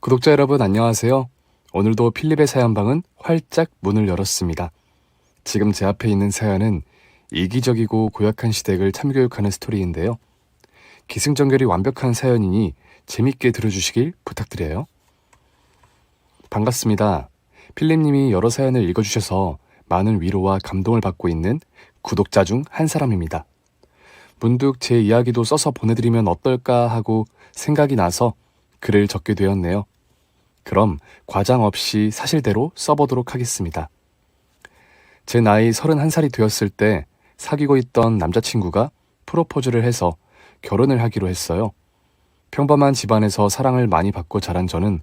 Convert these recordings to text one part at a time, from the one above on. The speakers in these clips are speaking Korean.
구독자 여러분 안녕하세요. 오늘도 필립의 사연방은 활짝 문을 열었습니다. 지금 제 앞에 있는 사연은 이기적이고 고약한 시댁을 참교육하는 스토리인데요. 기승전결이 완벽한 사연이니 재밌게 들어주시길 부탁드려요. 반갑습니다. 필립님이 여러 사연을 읽어주셔서 많은 위로와 감동을 받고 있는 구독자 중 한 사람입니다. 문득 제 이야기도 써서 보내드리면 어떨까 하고 생각이 나서 글을 적게 되었네요. 그럼 과장 없이 사실대로 써보도록 하겠습니다. 제 나이 31살이 되었을 때 사귀고 있던 남자친구가 프로포즈를 해서 결혼을 하기로 했어요. 평범한 집안에서 사랑을 많이 받고 자란 저는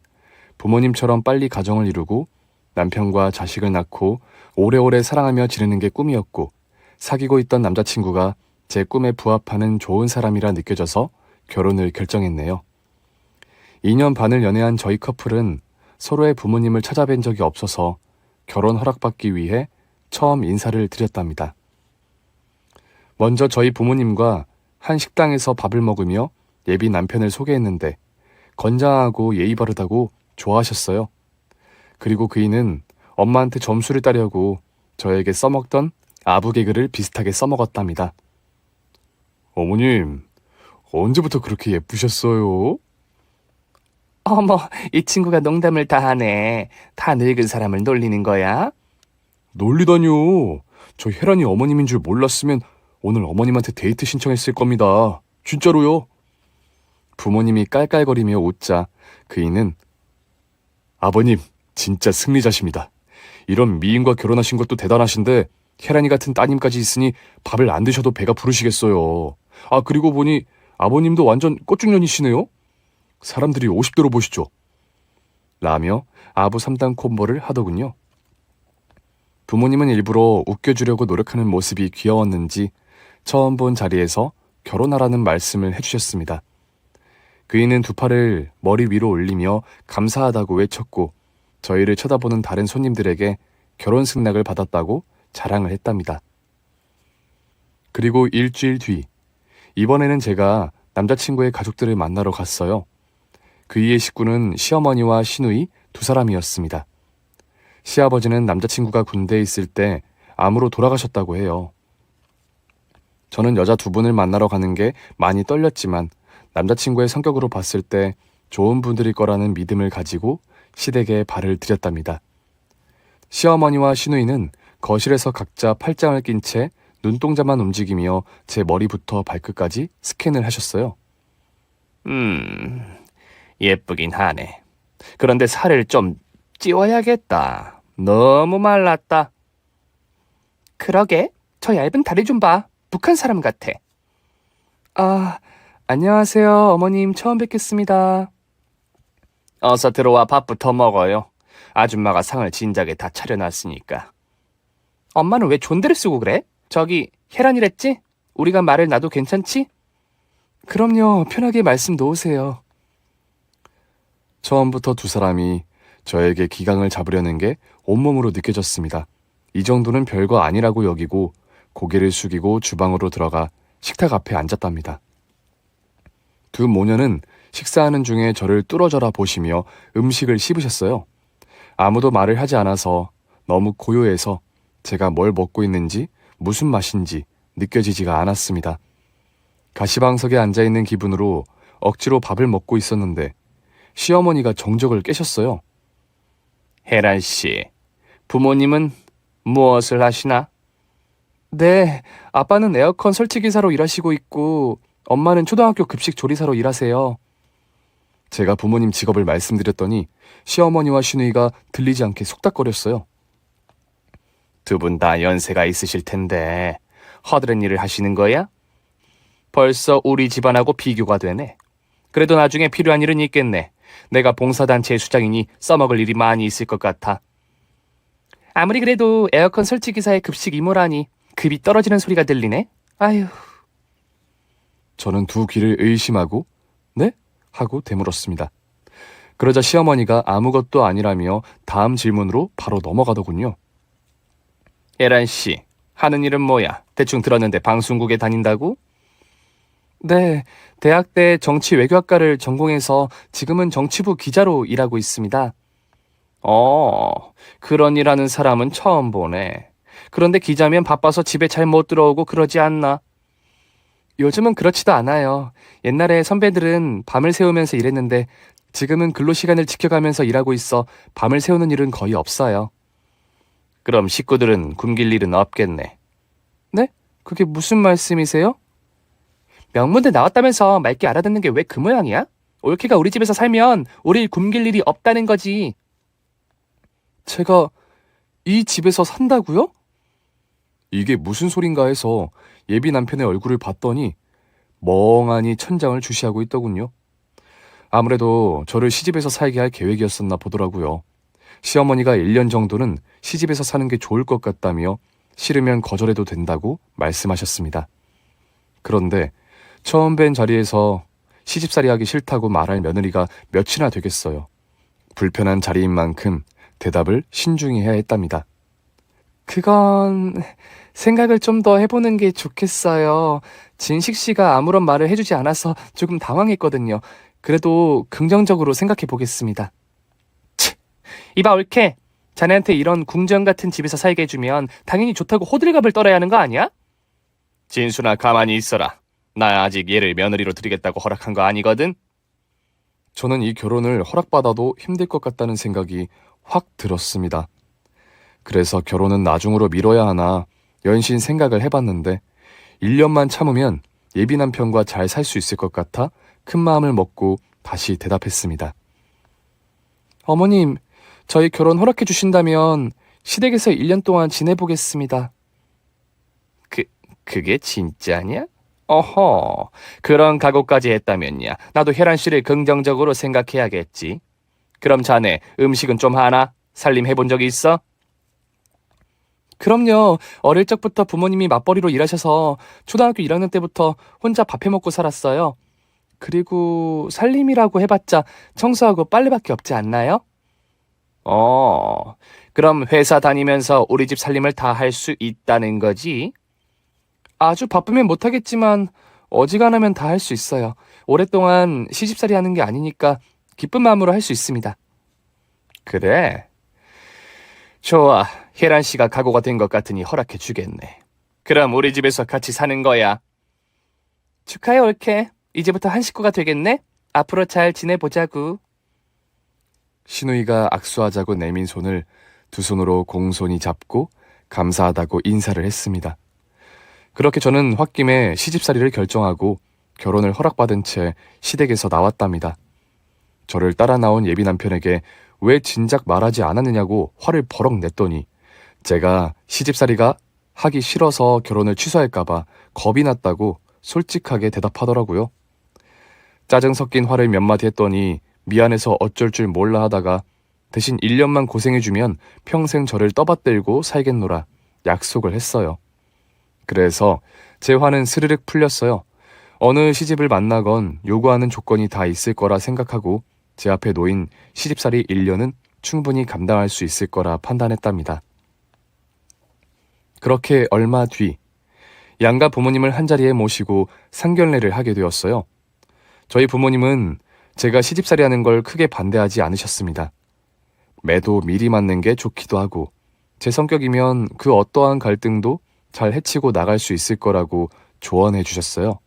부모님처럼 빨리 가정을 이루고 남편과 자식을 낳고 오래오래 사랑하며 지내는 게 꿈이었고, 사귀고 있던 남자친구가 제 꿈에 부합하는 좋은 사람이라 느껴져서 결혼을 결정했네요. 2년 반을 연애한 저희 커플은 서로의 부모님을 찾아뵌 적이 없어서 결혼 허락받기 위해 처음 인사를 드렸답니다. 먼저 저희 부모님과 한 식당에서 밥을 먹으며 예비 남편을 소개했는데 건장하고 예의 바르다고 좋아하셨어요. 그리고 그이는 엄마한테 점수를 따려고 저에게 써먹던 아부 개그를 비슷하게 써먹었답니다. 어머님, 언제부터 그렇게 예쁘셨어요? 어머, 이 친구가 농담을 다 하네. 다 늙은 사람을 놀리는 거야? 놀리다뇨. 저 혜란이 어머님인 줄 몰랐으면 오늘 어머님한테 데이트 신청했을 겁니다. 진짜로요. 부모님이 깔깔거리며 웃자 그이는 아버님, 진짜 승리자십니다. 이런 미인과 결혼하신 것도 대단하신데 혜란이 같은 따님까지 있으니 밥을 안 드셔도 배가 부르시겠어요. 아, 그리고 보니 아버님도 완전 꽃중년이시네요. 사람들이 50대로 보시죠. 라며 아부 3단 콤보를 하더군요. 부모님은 일부러 웃겨주려고 노력하는 모습이 귀여웠는지 처음 본 자리에서 결혼하라는 말씀을 해주셨습니다. 그이는 두 팔을 머리 위로 올리며 감사하다고 외쳤고 저희를 쳐다보는 다른 손님들에게 결혼 승낙을 받았다고 자랑을 했답니다. 그리고 일주일 뒤, 이번에는 제가 남자친구의 가족들을 만나러 갔어요. 그이의 식구는 시어머니와 시누이 두 사람이었습니다. 시아버지는 남자친구가 군대에 있을 때 암으로 돌아가셨다고 해요. 저는 여자 두 분을 만나러 가는 게 많이 떨렸지만 남자친구의 성격으로 봤을 때 좋은 분들일 거라는 믿음을 가지고 시댁에 발을 들였답니다. 시어머니와 시누이는 거실에서 각자 팔짱을 낀 채 눈동자만 움직이며 제 머리부터 발끝까지 스캔을 하셨어요. 예쁘긴 하네. 그런데 살을 좀 찌워야겠다. 너무 말랐다. 그러게, 저 얇은 다리 좀 봐. 북한 사람 같아. 아, 안녕하세요. 어머님 처음 뵙겠습니다. 어서 들어와 밥부터 먹어요. 아줌마가 상을 진작에 다 차려놨으니까. 엄마는 왜 존대를 쓰고 그래? 저기 혜란이랬지? 우리가 말을 놔도 괜찮지? 그럼요. 편하게 말씀 놓으세요. 처음부터 두 사람이 저에게 기강을 잡으려는 게 온몸으로 느껴졌습니다. 이 정도는 별거 아니라고 여기고 고개를 숙이고 주방으로 들어가 식탁 앞에 앉았답니다. 두 모녀는 식사하는 중에 저를 뚫어져라 보시며 음식을 씹으셨어요. 아무도 말을 하지 않아서 너무 고요해서 제가 뭘 먹고 있는지 무슨 맛인지 느껴지지가 않았습니다. 가시방석에 앉아있는 기분으로 억지로 밥을 먹고 있었는데 시어머니가 정적을 깨셨어요. 혜란 씨, 부모님은 무엇을 하시나? 네, 아빠는 에어컨 설치기사로 일하시고 있고 엄마는 초등학교 급식 조리사로 일하세요. 제가 부모님 직업을 말씀드렸더니 시어머니와 시누이가 들리지 않게 속닥거렸어요. 두 분 다 연세가 있으실 텐데 허드렛 일을 하시는 거야? 벌써 우리 집안하고 비교가 되네. 그래도 나중에 필요한 일은 있겠네. 내가 봉사단체의 수장이니 써먹을 일이 많이 있을 것 같아. 아무리 그래도 에어컨 설치기사의 급식 이모라니 급이 떨어지는 소리가 들리네. 아휴. 저는 두 귀를 의심하고 네? 하고 되물었습니다. 그러자 시어머니가 아무것도 아니라며 다음 질문으로 바로 넘어가더군요. 혜란 씨, 하는 일은 뭐야? 대충 들었는데 방송국에 다닌다고? 네, 대학 때 정치 외교학과를 전공해서 지금은 정치부 기자로 일하고 있습니다. 그런 일 하는 사람은 처음 보네. 그런데 기자면 바빠서 집에 잘 못 들어오고 그러지 않나? 요즘은 그렇지도 않아요. 옛날에 선배들은 밤을 새우면서 일했는데 지금은 근로시간을 지켜가면서 일하고 있어 밤을 새우는 일은 거의 없어요. 그럼 식구들은 굶길 일은 없겠네. 네? 그게 무슨 말씀이세요? 명문대 나왔다면서 맑게 알아듣는 게 왜 그 모양이야? 올케가 우리 집에서 살면 우릴 굶길 일이 없다는 거지. 제가 이 집에서 산다고요? 이게 무슨 소린가 해서 예비 남편의 얼굴을 봤더니 멍하니 천장을 주시하고 있더군요. 아무래도 저를 시집에서 살게 할 계획이었었나 보더라고요. 시어머니가 1년 정도는 시집에서 사는 게 좋을 것 같다며 싫으면 거절해도 된다고 말씀하셨습니다. 그런데 처음 뵌 자리에서 시집살이 하기 싫다고 말할 며느리가 몇이나 되겠어요. 불편한 자리인 만큼 대답을 신중히 해야 했답니다. 그건 생각을 좀 더 해보는 게 좋겠어요. 진식 씨가 아무런 말을 해주지 않아서 조금 당황했거든요. 그래도 긍정적으로 생각해 보겠습니다. 이봐 올케, 자네한테 이런 궁전 같은 집에서 살게 해주면 당연히 좋다고 호들갑을 떨어야 하는 거 아니야? 진순아 가만히 있어라. 나 아직 얘를 며느리로 드리겠다고 허락한 거 아니거든? 저는 이 결혼을 허락받아도 힘들 것 같다는 생각이 확 들었습니다. 그래서 결혼은 나중으로 미뤄야 하나 연신 생각을 해봤는데 1년만 참으면 예비 남편과 잘 살 수 있을 것 같아 큰 마음을 먹고 다시 대답했습니다. 어머님, 저희 결혼 허락해 주신다면 시댁에서 1년 동안 지내보겠습니다. 그게 진짜냐? 어허, 그런 각오까지 했다면야 나도 혜란 씨를 긍정적으로 생각해야겠지. 그럼 자네 음식은 좀 하나? 살림 해본 적이 있어? 그럼요. 어릴 적부터 부모님이 맞벌이로 일하셔서 초등학교 1학년 때부터 혼자 밥 해먹고 살았어요. 그리고 살림이라고 해봤자 청소하고 빨래밖에 없지 않나요? 그럼 회사 다니면서 우리 집 살림을 다 할 수 있다는 거지? 아주 바쁘면 못하겠지만 어지간하면 다 할 수 있어요. 오랫동안 시집살이 하는 게 아니니까 기쁜 마음으로 할 수 있습니다. 그래. 좋아. 혜란 씨가 각오가 된 것 같으니 허락해 주겠네. 그럼 우리 집에서 같이 사는 거야. 축하해, 올케. 이제부터 한 식구가 되겠네? 앞으로 잘 지내보자구. 신우이가 악수하자고 내민 손을 두 손으로 공손히 잡고 감사하다고 인사를 했습니다. 그렇게 저는 홧김에 시집살이를 결정하고 결혼을 허락받은 채 시댁에서 나왔답니다. 저를 따라 나온 예비 남편에게 왜 진작 말하지 않았느냐고 화를 버럭 냈더니 제가 시집살이가 하기 싫어서 결혼을 취소할까봐 겁이 났다고 솔직하게 대답하더라고요. 짜증 섞인 화를 몇 마디 했더니 미안해서 어쩔 줄 몰라 하다가 대신 1년만 고생해주면 평생 저를 떠받들고 살겠노라 약속을 했어요. 그래서 제 화는 스르륵 풀렸어요. 어느 시집을 만나건 요구하는 조건이 다 있을 거라 생각하고 제 앞에 놓인 시집살이 1년은 충분히 감당할 수 있을 거라 판단했답니다. 그렇게 얼마 뒤 양가 부모님을 한자리에 모시고 상견례를 하게 되었어요. 저희 부모님은 제가 시집살이 하는 걸 크게 반대하지 않으셨습니다. 매도 미리 맞는 게 좋기도 하고 제 성격이면 그 어떠한 갈등도 잘 해치고 나갈 수 있을 거라고 조언해 주셨어요.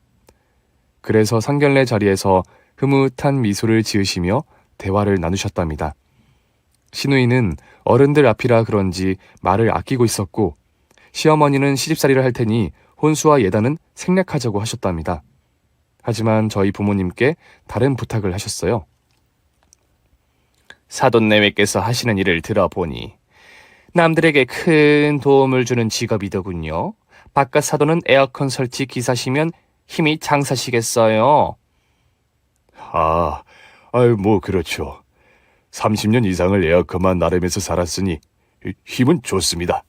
그래서 상견례 자리에서 흐뭇한 미소를 지으시며 대화를 나누셨답니다. 시누이는 어른들 앞이라 그런지 말을 아끼고 있었고 시어머니는 시집살이를 할 테니 혼수와 예단은 생략하자고 하셨답니다. 하지만 저희 부모님께 다른 부탁을 하셨어요. 사돈내외께서 하시는 일을 들어보니 남들에게 큰 도움을 주는 직업이더군요. 바깥 사돈은 에어컨 설치 기사시면 힘이 장사시겠어요. 뭐 그렇죠. 30년 이상을 에어컨만 나르면서 살았으니 힘은 좋습니다.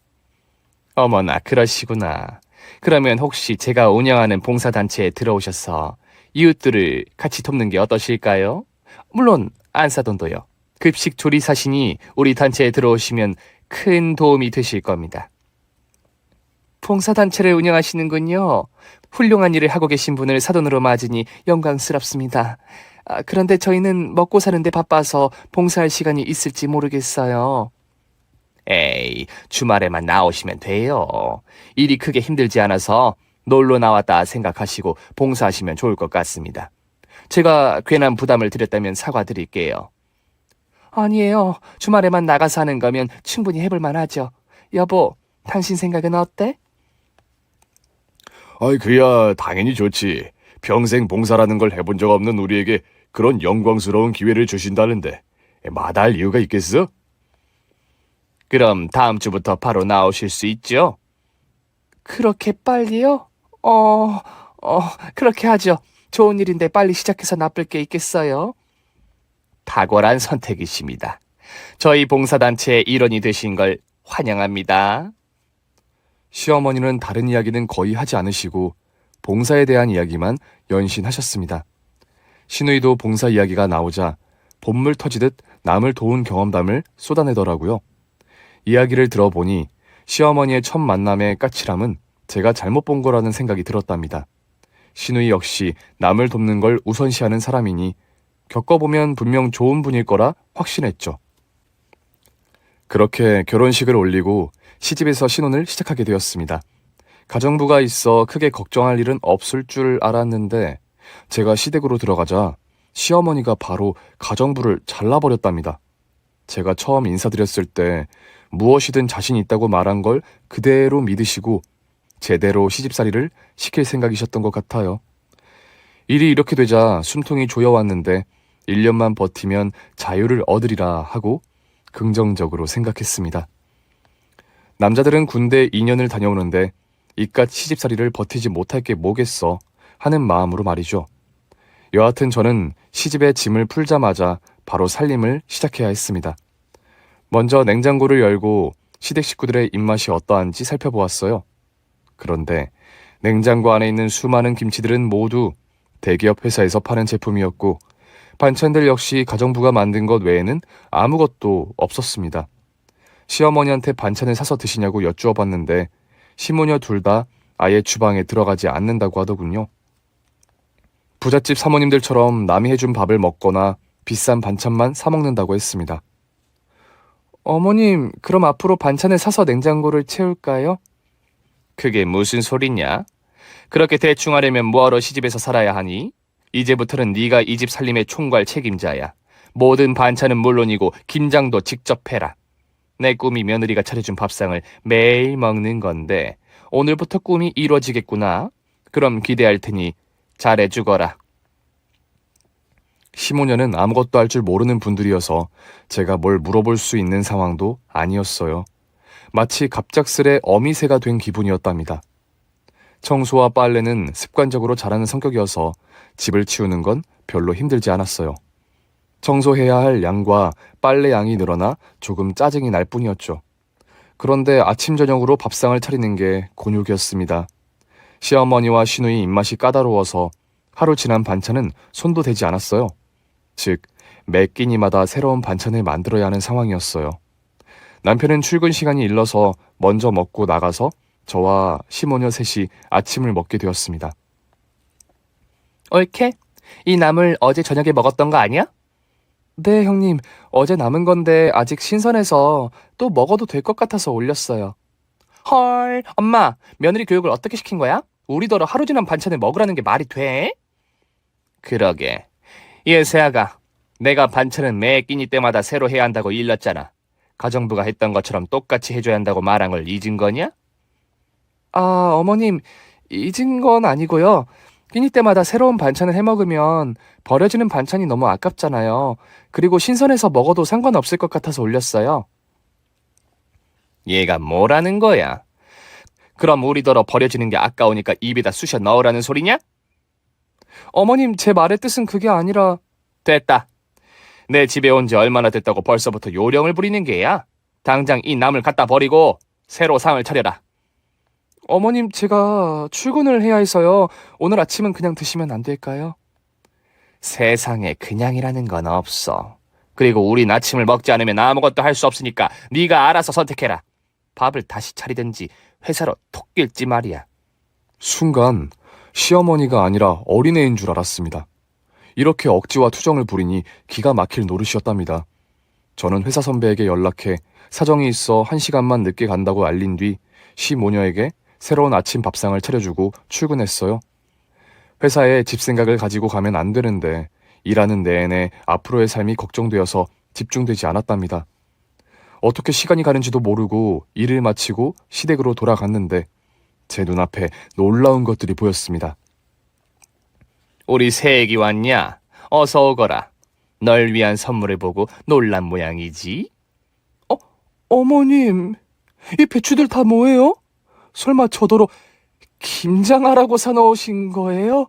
어머나 그러시구나. 그러면 혹시 제가 운영하는 봉사단체에 들어오셔서 이웃들을 같이 돕는 게 어떠실까요? 물론 안사돈도요. 급식 조리사시니 우리 단체에 들어오시면 큰 도움이 되실 겁니다. 봉사단체를 운영하시는군요. 훌륭한 일을 하고 계신 분을 사돈으로 맞으니 영광스럽습니다. 그런데 저희는 먹고 사는데 바빠서 봉사할 시간이 있을지 모르겠어요. 에이, 주말에만 나오시면 돼요. 일이 크게 힘들지 않아서 놀러 나왔다 생각하시고 봉사하시면 좋을 것 같습니다. 제가 괜한 부담을 드렸다면 사과드릴게요. 아니에요. 주말에만 나가서 하는 거면 충분히 해볼 만하죠. 여보, 당신 생각은 어때? 아이, 그야 당연히 좋지. 평생 봉사라는 걸 해본 적 없는 우리에게 그런 영광스러운 기회를 주신다는데 마다할 이유가 있겠어? 그럼 다음 주부터 바로 나오실 수 있죠? 그렇게 빨리요? 그렇게 하죠. 좋은 일인데 빨리 시작해서 나쁠 게 있겠어요? 탁월한 선택이십니다. 저희 봉사단체의 일원이 되신 걸 환영합니다. 시어머니는 다른 이야기는 거의 하지 않으시고 봉사에 대한 이야기만 연신하셨습니다. 시누이도 봉사 이야기가 나오자 봇물 터지듯 남을 도운 경험담을 쏟아내더라고요. 이야기를 들어보니 시어머니의 첫 만남의 까칠함은 제가 잘못 본 거라는 생각이 들었답니다. 시누이 역시 남을 돕는 걸 우선시하는 사람이니 겪어보면 분명 좋은 분일 거라 확신했죠. 그렇게 결혼식을 올리고 시집에서 신혼을 시작하게 되었습니다. 가정부가 있어 크게 걱정할 일은 없을 줄 알았는데 제가 시댁으로 들어가자 시어머니가 바로 가정부를 잘라버렸답니다. 제가 처음 인사드렸을 때 무엇이든 자신 있다고 말한 걸 그대로 믿으시고 제대로 시집살이를 시킬 생각이셨던 것 같아요. 일이 이렇게 되자 숨통이 조여왔는데 1년만 버티면 자유를 얻으리라 하고 긍정적으로 생각했습니다. 남자들은 군대 2년을 다녀오는데 이깟 시집살이를 버티지 못할 게 뭐겠어 하는 마음으로 말이죠. 여하튼 저는 시집의 짐을 풀자마자 바로 살림을 시작해야 했습니다. 먼저 냉장고를 열고 시댁 식구들의 입맛이 어떠한지 살펴보았어요. 그런데 냉장고 안에 있는 수많은 김치들은 모두 대기업 회사에서 파는 제품이었고 반찬들 역시 가정부가 만든 것 외에는 아무것도 없었습니다. 시어머니한테 반찬을 사서 드시냐고 여쭈어봤는데 시모녀 둘 다 아예 주방에 들어가지 않는다고 하더군요. 부잣집 사모님들처럼 남이 해준 밥을 먹거나 비싼 반찬만 사 먹는다고 했습니다. 어머님, 그럼 앞으로 반찬을 사서 냉장고를 채울까요? 그게 무슨 소리냐? 그렇게 대충 하려면 뭐하러 시집에서 살아야 하니? 이제부터는 네가 이 집 살림의 총괄 책임자야. 모든 반찬은 물론이고 김장도 직접 해라. 내 꿈이 며느리가 차려준 밥상을 매일 먹는 건데 오늘부터 꿈이 이루어지겠구나. 그럼 기대할 테니 잘해주거라. 시모녀는 아무것도 할 줄 모르는 분들이어서 제가 뭘 물어볼 수 있는 상황도 아니었어요. 마치 갑작스레 어미새가 된 기분이었답니다. 청소와 빨래는 습관적으로 잘하는 성격이어서 집을 치우는 건 별로 힘들지 않았어요. 청소해야 할 양과 빨래 양이 늘어나 조금 짜증이 날 뿐이었죠. 그런데 아침 저녁으로 밥상을 차리는 게 곤욕이었습니다. 시어머니와 시누이 입맛이 까다로워서 하루 지난 반찬은 손도 대지 않았어요. 즉, 매 끼니마다 새로운 반찬을 만들어야 하는 상황이었어요. 남편은 출근 시간이 일러서 먼저 먹고 나가서 저와 시모녀 셋이 아침을 먹게 되었습니다. 옳게? 이 나물 어제 저녁에 먹었던 거 아니야? 네, 형님. 어제 남은 건데 아직 신선해서 또 먹어도 될 것 같아서 올렸어요. 헐, 엄마, 며느리 교육을 어떻게 시킨 거야? 우리더러 하루 지난 반찬을 먹으라는 게 말이 돼? 그러게. 예세아가, 내가 반찬은 매 끼니 때마다 새로 해야 한다고 일렀잖아. 가정부가 했던 것처럼 똑같이 해줘야 한다고 말한 걸 잊은 거냐? 아, 어머님, 잊은 건 아니고요. 끼니 때마다 새로운 반찬을 해 먹으면 버려지는 반찬이 너무 아깝잖아요. 그리고 신선해서 먹어도 상관없을 것 같아서 올렸어요. 얘가 뭐라는 거야? 그럼 우리더러 버려지는 게 아까우니까 입에다 쑤셔 넣으라는 소리냐? 어머님, 제 말의 뜻은 그게 아니라... 됐다. 내 집에 온 지 얼마나 됐다고 벌써부터 요령을 부리는 게야? 당장 이 남을 갖다 버리고 새로 상을 차려라. 어머님, 제가 출근을 해야 해서요. 오늘 아침은 그냥 드시면 안 될까요? 세상에 그냥이라는 건 없어. 그리고 우린 아침을 먹지 않으면 아무것도 할 수 없으니까 네가 알아서 선택해라. 밥을 다시 차리든지 회사로 톡 낄지 말이야. 순간 시어머니가 아니라 어린애인 줄 알았습니다. 이렇게 억지와 투정을 부리니 기가 막힐 노릇이었답니다. 저는 회사 선배에게 연락해 사정이 있어 1시간만 늦게 간다고 알린 뒤 시모녀에게 새로운 아침 밥상을 차려주고 출근했어요. 회사에 집 생각을 가지고 가면 안 되는데 일하는 내내 앞으로의 삶이 걱정되어서 집중되지 않았답니다. 어떻게 시간이 가는지도 모르고 일을 마치고 시댁으로 돌아갔는데 제 눈앞에 놀라운 것들이 보였습니다. 우리 새애기 왔냐? 어서 오거라. 널 위한 선물을 보고 놀란 모양이지? 어머님, 이 배추들 다 뭐예요? 설마 저더러 김장하라고 사놓으신 거예요?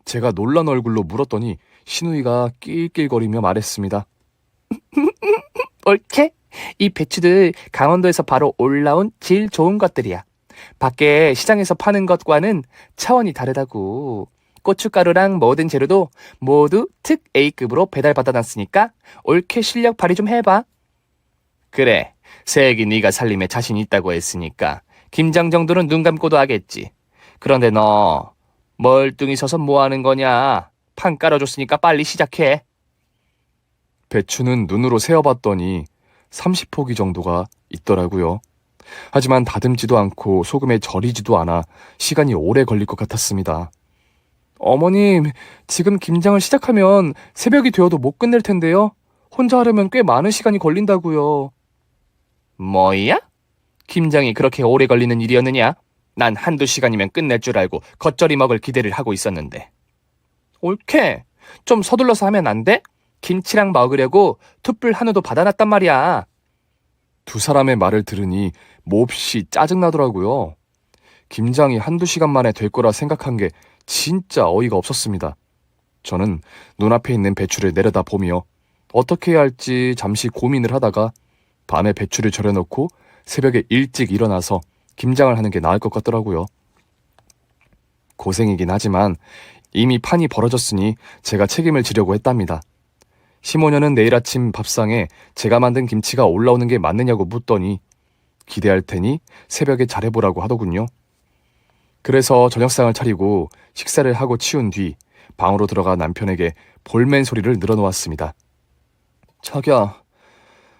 제가 놀란 얼굴로 물었더니 신우이가 낄낄거리며 말했습니다. 옳게? 이 배추들 강원도에서 바로 올라온 질 좋은 것들이야. 밖에 시장에서 파는 것과는 차원이 다르다고. 고춧가루랑 모든 재료도 모두 특 A급으로 배달받아놨으니까 옳게 실력 발휘 좀 해봐. 그래, 새애기 네가 살림에 자신 있다고 했으니까 김장 정도는 눈 감고도 하겠지. 그런데 너 멀뚱히 서서 뭐 하는 거냐? 판 깔아줬으니까 빨리 시작해. 배추는 눈으로 세어봤더니 30포기 정도가 있더라고요. 하지만 다듬지도 않고 소금에 절이지도 않아 시간이 오래 걸릴 것 같았습니다. 어머님, 지금 김장을 시작하면 새벽이 되어도 못 끝낼 텐데요. 혼자 하려면 꽤 많은 시간이 걸린다고요. 뭐야? 김장이 그렇게 오래 걸리는 일이었느냐? 난 한두 시간이면 끝낼 줄 알고 겉절이 먹을 기대를 하고 있었는데. 옳게. 좀 서둘러서 하면 안 돼? 김치랑 먹으려고 툭불 한우도 받아놨단 말이야. 두 사람의 말을 들으니 몹시 짜증나더라고요. 김장이 한두 시간 만에 될 거라 생각한 게 진짜 어이가 없었습니다. 저는 눈앞에 있는 배추를 내려다보며 어떻게 해야 할지 잠시 고민을 하다가 밤에 배추를 절여놓고 새벽에 일찍 일어나서 김장을 하는 게 나을 것 같더라고요. 고생이긴 하지만 이미 판이 벌어졌으니 제가 책임을 지려고 했답니다. 시모녀는 내일 아침 밥상에 제가 만든 김치가 올라오는 게 맞느냐고 묻더니 기대할 테니 새벽에 잘해보라고 하더군요. 그래서 저녁상을 차리고 식사를 하고 치운 뒤 방으로 들어가 남편에게 볼멘 소리를 늘어놓았습니다. 자기야,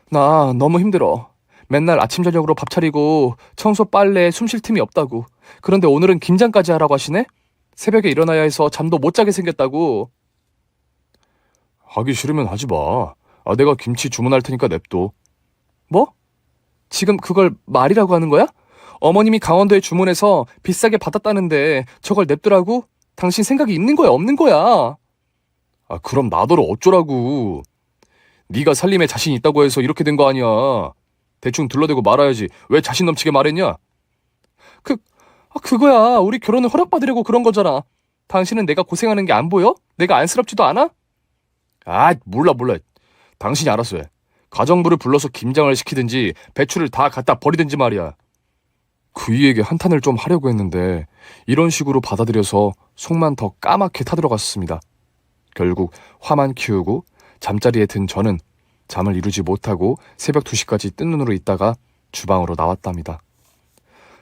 나 너무 힘들어. 맨날 아침 저녁으로 밥 차리고 청소 빨래 숨 쉴 틈이 없다고. 그런데 오늘은 김장까지 하라고 하시네? 새벽에 일어나야 해서 잠도 못 자게 생겼다고. 하기 싫으면 하지 마. 내가 김치 주문할 테니까 냅둬. 뭐? 지금 그걸 말이라고 하는 거야? 어머님이 강원도에 주문해서 비싸게 받았다는데 저걸 냅두라고? 당신 생각이 있는 거야, 없는 거야? 그럼 나더러 어쩌라고. 네가 살림에 자신 있다고 해서 이렇게 된 거 아니야. 대충 둘러대고 말아야지. 왜 자신 넘치게 말했냐? 그거야. 우리 결혼을 허락받으려고 그런 거잖아. 당신은 내가 고생하는 게 안 보여? 내가 안쓰럽지도 않아? 몰라. 당신이 알아서 해. 가정부를 불러서 김장을 시키든지 배추를 다 갖다 버리든지 말이야. 그이에게 한탄을 좀 하려고 했는데 이런 식으로 받아들여서 속만 더 까맣게 타들어갔습니다. 결국 화만 키우고 잠자리에 든 저는 잠을 이루지 못하고 새벽 2시까지 뜬 눈으로 있다가 주방으로 나왔답니다.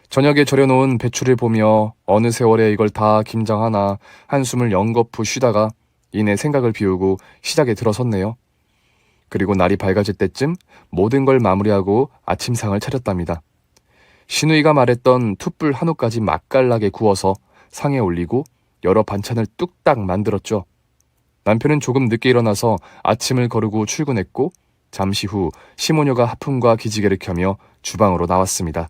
저녁에 절여놓은 배추를 보며 어느 세월에 이걸 다 김장하나 한숨을 연거푸 쉬다가 이내 생각을 비우고 시작에 들어섰네요. 그리고 날이 밝아질 때쯤 모든 걸 마무리하고 아침상을 차렸답니다. 신우이가 말했던 툭불 한우까지 맛깔나게 구워서 상에 올리고 여러 반찬을 뚝딱 만들었죠. 남편은 조금 늦게 일어나서 아침을 거르고 출근했고 잠시 후 시모녀가 하품과 기지개를 켜며 주방으로 나왔습니다.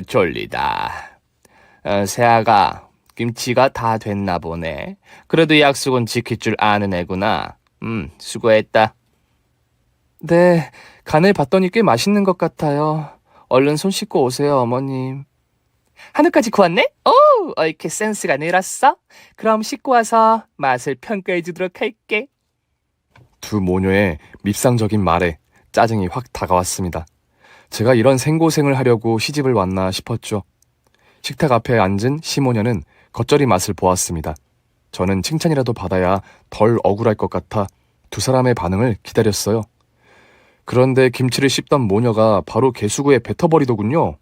졸리다. 새아가 김치가 다 됐나 보네. 그래도 약속은 지킬 줄 아는 애구나. 수고했다. 네, 간을 봤더니 꽤 맛있는 것 같아요. 얼른 손 씻고 오세요, 어머님. 한우까지 구웠네? 오, 이렇게 센스가 늘었어? 그럼 씻고 와서 맛을 평가해 주도록 할게. 두 모녀의 밉상적인 말에 짜증이 확 다가왔습니다. 제가 이런 생고생을 하려고 시집을 왔나 싶었죠. 식탁 앞에 앉은 시모녀는 겉절이 맛을 보았습니다. 저는 칭찬이라도 받아야 덜 억울할 것 같아 두 사람의 반응을 기다렸어요. 그런데 김치를 씹던 모녀가 바로 개수구에 뱉어버리더군요.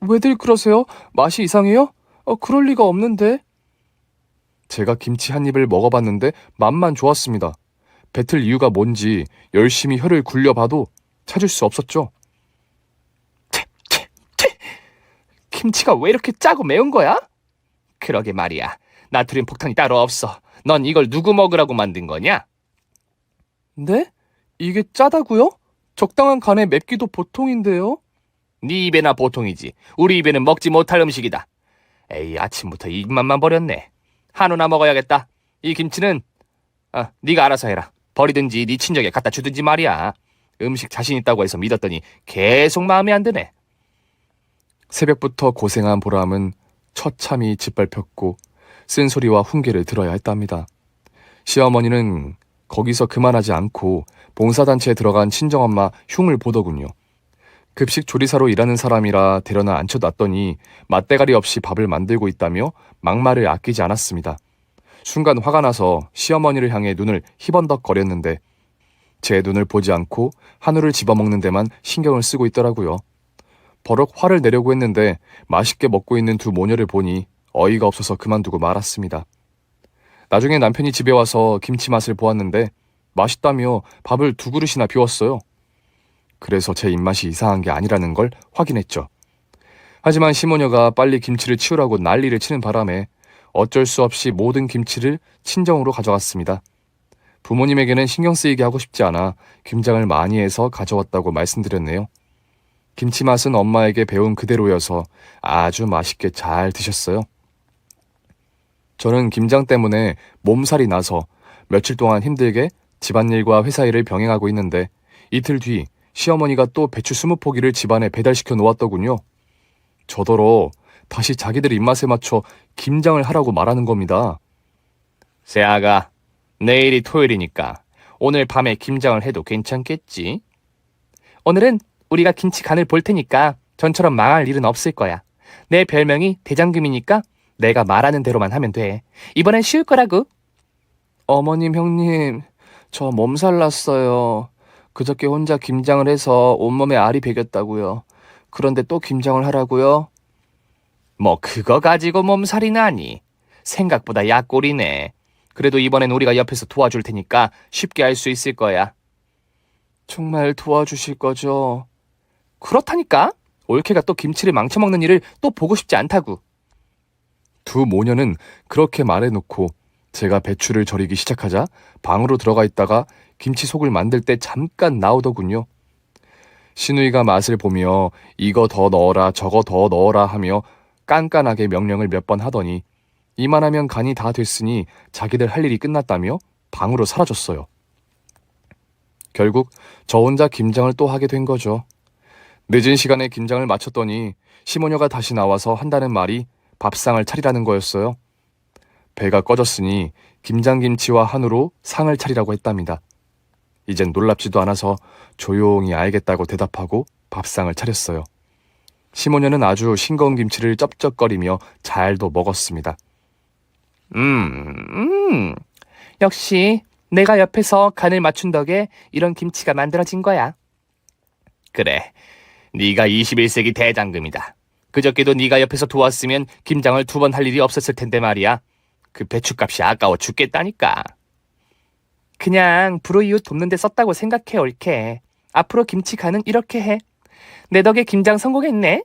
왜들 그러세요? 맛이 이상해요? 그럴 리가 없는데. 제가 김치 한 입을 먹어봤는데 맛만 좋았습니다. 뱉을 이유가 뭔지 열심히 혀를 굴려봐도 찾을 수 없었죠. 김치가 왜 이렇게 짜고 매운 거야? 그러게 말이야. 나트륨 폭탄이 따로 없어. 넌 이걸 누구 먹으라고 만든 거냐? 네? 이게 짜다고요? 적당한 간의 맵기도 보통인데요. 네 입에나 보통이지. 우리 입에는 먹지 못할 음식이다. 에이, 아침부터 입맛만 버렸네. 한우나 먹어야겠다. 이 김치는 네가 알아서 해라. 버리든지 네 친정에 갖다 주든지 말이야. 음식 자신 있다고 해서 믿었더니 계속 마음에 안 드네. 새벽부터 고생한 보람은 처참히 짓밟혔고 쓴소리와 훈계를 들어야 했답니다. 시어머니는 거기서 그만하지 않고 봉사단체에 들어간 친정엄마 흉을 보더군요. 급식 조리사로 일하는 사람이라 데려나 앉혀놨더니 맛대가리 없이 밥을 만들고 있다며 막말을 아끼지 않았습니다. 순간 화가 나서 시어머니를 향해 눈을 희번덕거렸는데 제 눈을 보지 않고 한우를 집어먹는 데만 신경을 쓰고 있더라고요. 버럭 화를 내려고 했는데 맛있게 먹고 있는 두 모녀를 보니 어이가 없어서 그만두고 말았습니다. 나중에 남편이 집에 와서 김치 맛을 보았는데 맛있다며 밥을 2그릇이나 비웠어요. 그래서 제 입맛이 이상한 게 아니라는 걸 확인했죠. 하지만 시모녀가 빨리 김치를 치우라고 난리를 치는 바람에 어쩔 수 없이 모든 김치를 친정으로 가져갔습니다. 부모님에게는 신경 쓰이게 하고 싶지 않아 김장을 많이 해서 가져왔다고 말씀드렸네요. 김치 맛은 엄마에게 배운 그대로여서 아주 맛있게 잘 드셨어요. 저는 김장 때문에 몸살이 나서 며칠 동안 힘들게 집안일과 회사 일을 병행하고 있는데 이틀 뒤 시어머니가 또 배추 20포기를 집안에 배달시켜 놓았더군요. 저더러 다시 자기들 입맛에 맞춰 김장을 하라고 말하는 겁니다. 새아가, 내일이 토요일이니까 오늘 밤에 김장을 해도 괜찮겠지? 오늘은 우리가 김치 간을 볼 테니까 전처럼 망할 일은 없을 거야. 내 별명이 대장금이니까 내가 말하는 대로만 하면 돼. 이번엔 쉬울 거라고. 어머님, 형님, 저 몸살 났어요. 그저께 혼자 김장을 해서 온몸에 알이 배겼다고요. 그런데 또 김장을 하라고요? 뭐 그거 가지고 몸살이 나니? 생각보다 약골이네. 그래도 이번엔 우리가 옆에서 도와줄 테니까 쉽게 할 수 있을 거야. 정말 도와주실 거죠? 그렇다니까? 올케가 또 김치를 망쳐먹는 일을 또 보고 싶지 않다고. 두 모녀는 그렇게 말해놓고 제가 배추를 절이기 시작하자 방으로 들어가 있다가 김치 속을 만들 때 잠깐 나오더군요. 시누이가 맛을 보며 이거 더 넣어라 저거 더 넣어라 하며 깐깐하게 명령을 몇 번 하더니 이만하면 간이 다 됐으니 자기들 할 일이 끝났다며 방으로 사라졌어요. 결국 저 혼자 김장을 또 하게 된 거죠. 늦은 시간에 김장을 마쳤더니 시모녀가 다시 나와서 한다는 말이 밥상을 차리라는 거였어요. 배가 꺼졌으니 김장김치와 한우로 상을 차리라고 했답니다. 이젠 놀랍지도 않아서 조용히 알겠다고 대답하고 밥상을 차렸어요. 시모녀는 아주 싱거운 김치를 쩝쩝거리며 잘도 먹었습니다. 역시 내가 옆에서 간을 맞춘 덕에 이런 김치가 만들어진 거야. 그래, 네가 21세기 대장금이다. 그저께도 네가 옆에서 도왔으면 김장을 2번 할 일이 없었을 텐데 말이야. 그 배추값이 아까워 죽겠다니까. 그냥 불우이웃 돕는 데 썼다고 생각해, 올케. 앞으로 김치 간은 이렇게 해. 내 덕에 김장 성공했네.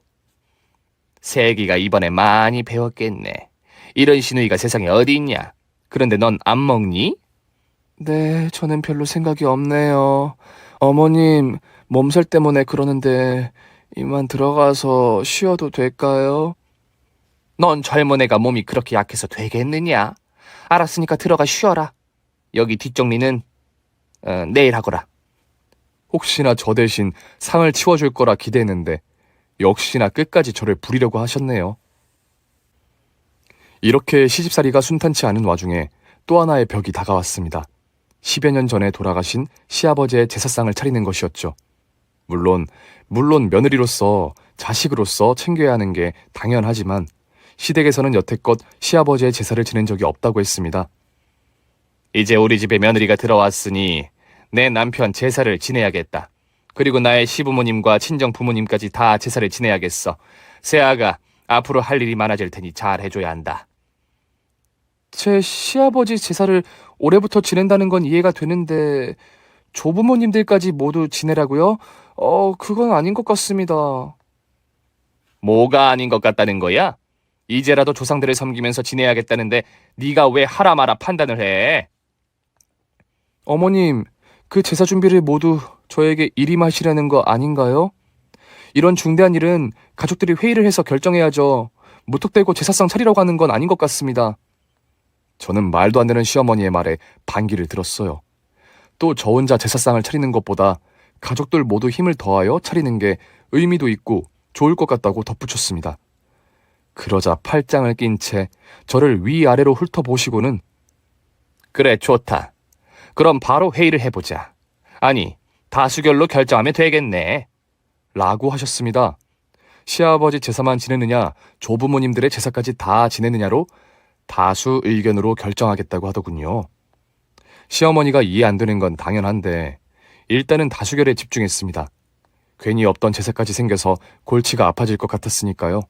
세기가 이번에 많이 배웠겠네. 이런 시누이가 세상에 어디 있냐? 그런데 넌 안 먹니? 네, 저는 별로 생각이 없네요. 어머님, 몸살 때문에 그러는데 이만 들어가서 쉬어도 될까요? 넌 젊은 애가 몸이 그렇게 약해서 되겠느냐? 알았으니까 들어가 쉬어라. 여기 뒷정리는 내일 하거라. 혹시나 저 대신 상을 치워줄 거라 기대했는데 역시나 끝까지 저를 부리려고 하셨네요. 이렇게 시집살이가 순탄치 않은 와중에 또 하나의 벽이 다가왔습니다. 10여 년 전에 돌아가신 시아버지의 제사상을 차리는 것이었죠. 물론 며느리로서 자식으로서 챙겨야 하는 게 당연하지만 시댁에서는 여태껏 시아버지의 제사를 지낸 적이 없다고 했습니다. 이제 우리 집에 며느리가 들어왔으니 내 남편 제사를 지내야겠다. 그리고 나의 시부모님과 친정 부모님까지 다 제사를 지내야겠어. 새아가 앞으로 할 일이 많아질 테니 잘 해줘야 한다. 제 시아버지 제사를 올해부터 지낸다는 건 이해가 되는데 조부모님들까지 모두 지내라고요? 그건 아닌 것 같습니다. 뭐가 아닌 것 같다는 거야? 이제라도 조상들을 섬기면서 지내야겠다는데 네가 왜 하라 마라 판단을 해? 어머님, 그 제사 준비를 모두 저에게 일임하시려는 거 아닌가요? 이런 중대한 일은 가족들이 회의를 해서 결정해야죠. 무턱대고 제사상 차리라고 하는 건 아닌 것 같습니다. 저는 말도 안 되는 시어머니의 말에 반기를 들었어요. 또 저 혼자 제사상을 차리는 것보다 가족들 모두 힘을 더하여 차리는 게 의미도 있고 좋을 것 같다고 덧붙였습니다. 그러자 팔짱을 낀 채 저를 위아래로 훑어보시고는 그래, 좋다. 그럼 바로 회의를 해보자. 아니, 다수결로 결정하면 되겠네. 라고 하셨습니다. 시아버지 제사만 지내느냐, 조부모님들의 제사까지 다 지내느냐로 다수 의견으로 결정하겠다고 하더군요. 시어머니가 이해 안 되는 건 당연한데 일단은 다수결에 집중했습니다. 괜히 없던 제사까지 생겨서 골치가 아파질 것 같았으니까요.